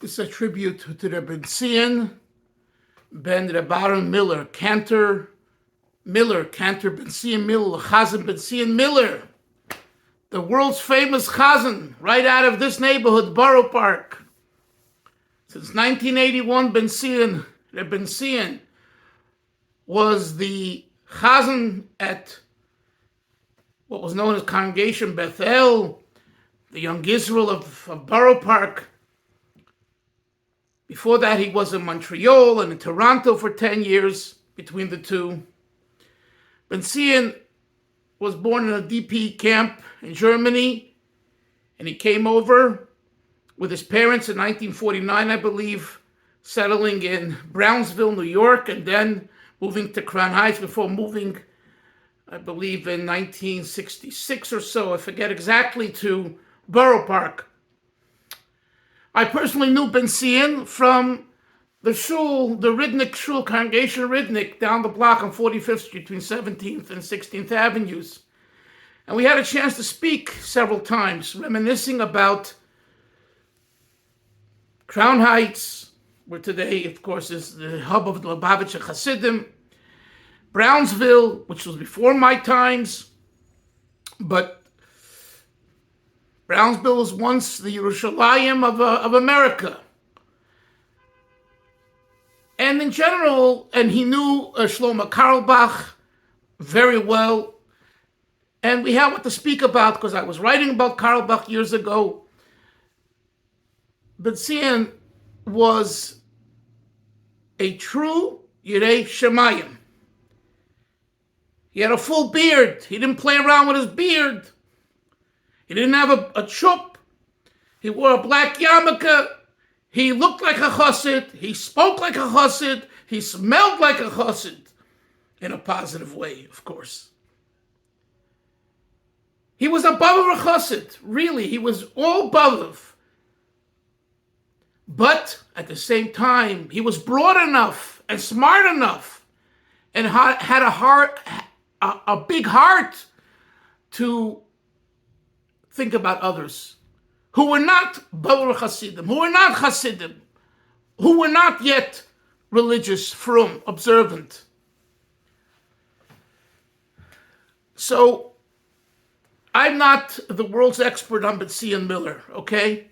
This is a tribute to the Benzion, Ben Rebaron Miller, Cantor, Benzion Miller, Chazan Benzion Miller, the world's famous Chazan, right out of this neighborhood, Boro Park. Since 1981, Benzion was the Chazan at what was known as Congregation Bethel, the young Israel of Boro Park. Before that, he was in Montreal and in Toronto for 10 years between the two. Benzion was born in a DP camp in Germany, and he came over with his parents in 1949, I believe, settling in Brownsville, New York, and then moving to Crown Heights before moving, I believe, in 1966 or so, I forget exactly, to Boro Park. I personally knew Benzion from the shul, the Ridnick shul, Congregation Ridnick, down the block on 45th Street between 17th and 16th Avenues. And we had a chance to speak several times, reminiscing about Crown Heights, where today, of course, is the hub of the Lubavitcher Chasidim, Brownsville, which was before my times, but Brownsville was once the Yerushalayim of America. And in general, and he knew Shlomo Carlebach very well. And we had what to speak about because I was writing about Carlebach years ago. Benzion was a true Yirei Shemayim. He had a full beard. He didn't play around with his beard. He didn't have a chup. He wore a black yarmulke. He looked like a chassid. He spoke like a chassid. He smelled like a chassid. In a positive way, of course. He was a Bobover chassid. Really, he was all Bobover. But at the same time, he was broad enough and smart enough and had a big heart to think about others who were not Bobover Hasidim, who were not Hasidim, who were not yet religious, frum, observant. So, I'm not the world's expert on Benzion Miller, okay?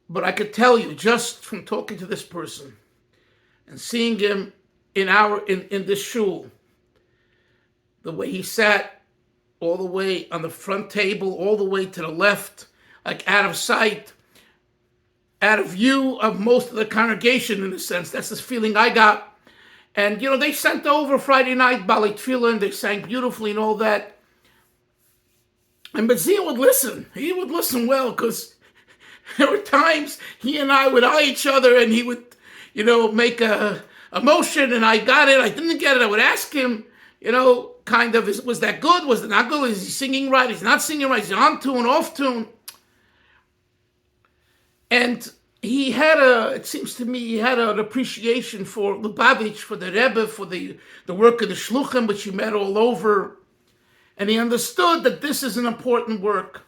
But I could tell you, just from talking to this person and seeing him in this shul, the way he sat all the way on the front table, all the way to the left, like out of sight, out of view of most of the congregation, in a sense. That's the feeling I got. And, they sent over Friday night, Bali Tefillah, and they sang beautifully and all that. And Benzion would listen. He would listen well, because there were times he and I would eye each other, and he would, make a motion, and I got it. I didn't get it. I would ask him, kind of, was that good? Was it not good? Is he singing right? Is he not singing right? Is he on tune, off tune? And he had it seems to me, he had an appreciation for Lubavitch, for the Rebbe, for the work of the Shluchim, which he met all over. And he understood that this is an important work.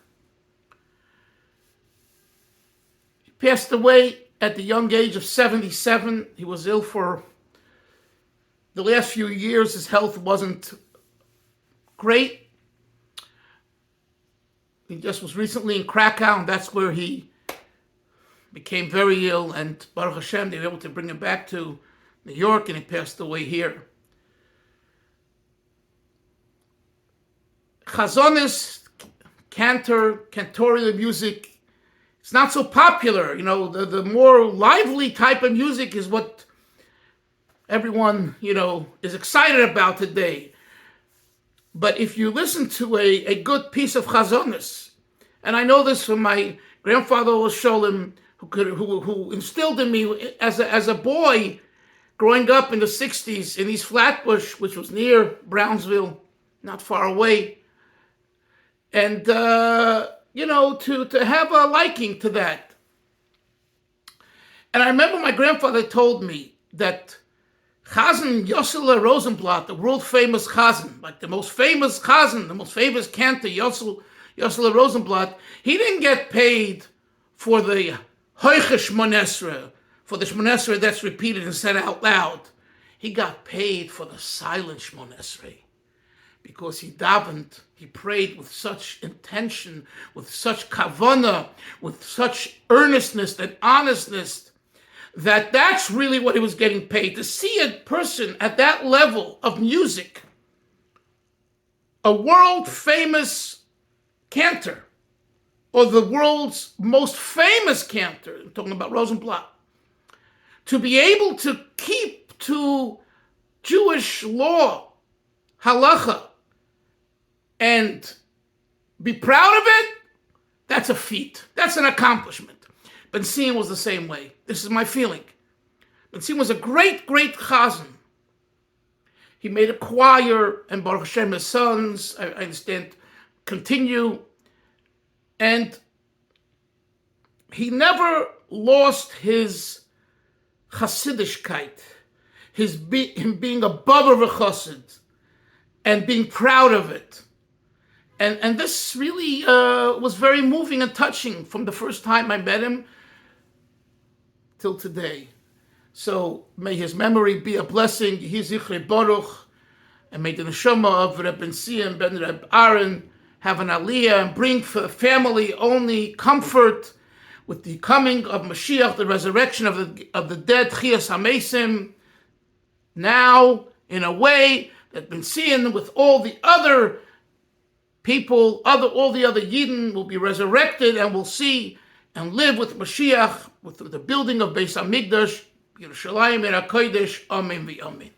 He passed away at the young age of 77. He was ill for the last few years. His health wasn't great. He just was recently in Krakow, and that's where he became very ill. And Baruch Hashem, they were able to bring him back to New York, and he passed away here. Chazonis, Cantor, cantorial music, it's not so popular. The more lively type of music is what everyone, is excited about today. But if you listen to a good piece of chazonis, and I know this from my grandfather Sholem, who instilled in me as a boy, growing up in the 60s in East Flatbush, which was near Brownsville, not far away, and to have a liking to that. And I remember my grandfather told me that Chazan Yossele Rosenblatt, the world-famous Chazan, like the most famous Chazan, the most famous cantor, Yossele Rosenblatt, he didn't get paid for the Hoiche Shmonesra, for the Shmonesra that's repeated and said out loud. He got paid for the silent Shmonesra because he davened, he prayed with such intention, with such kavanah, with such earnestness and honestness, that's really what he was getting paid. To see a person at that level of music, a world-famous cantor, or the world's most famous cantor, I'm talking about Rosenblatt, to be able to keep to Jewish law, halacha, and be proud of it, that's a feat. That's an accomplishment. Benzion was the same way. This is my feeling. Benzion was a great, great Chazan. He made a choir, and Baruch Hashem, his sons, I understand, continue. And he never lost his Chasidishkeit, him being a Bobover Chasid, and being proud of it. And this really was very moving and touching from the first time I met him till today. So may his memory be a blessing. Yehi Zichrei Baruch, and may the neshama of Reb Benzion ben Reb Aaron have an aliyah and bring for the family only comfort with the coming of Mashiach, the resurrection of the dead, Chias HaMesim, now in a way that Benzion with all the other people, all the other Yidden will be resurrected and will see and live with Mashiach, with the building of Beis HaMikdash, Yerushalayim, Kodesh, Amen v'Amen.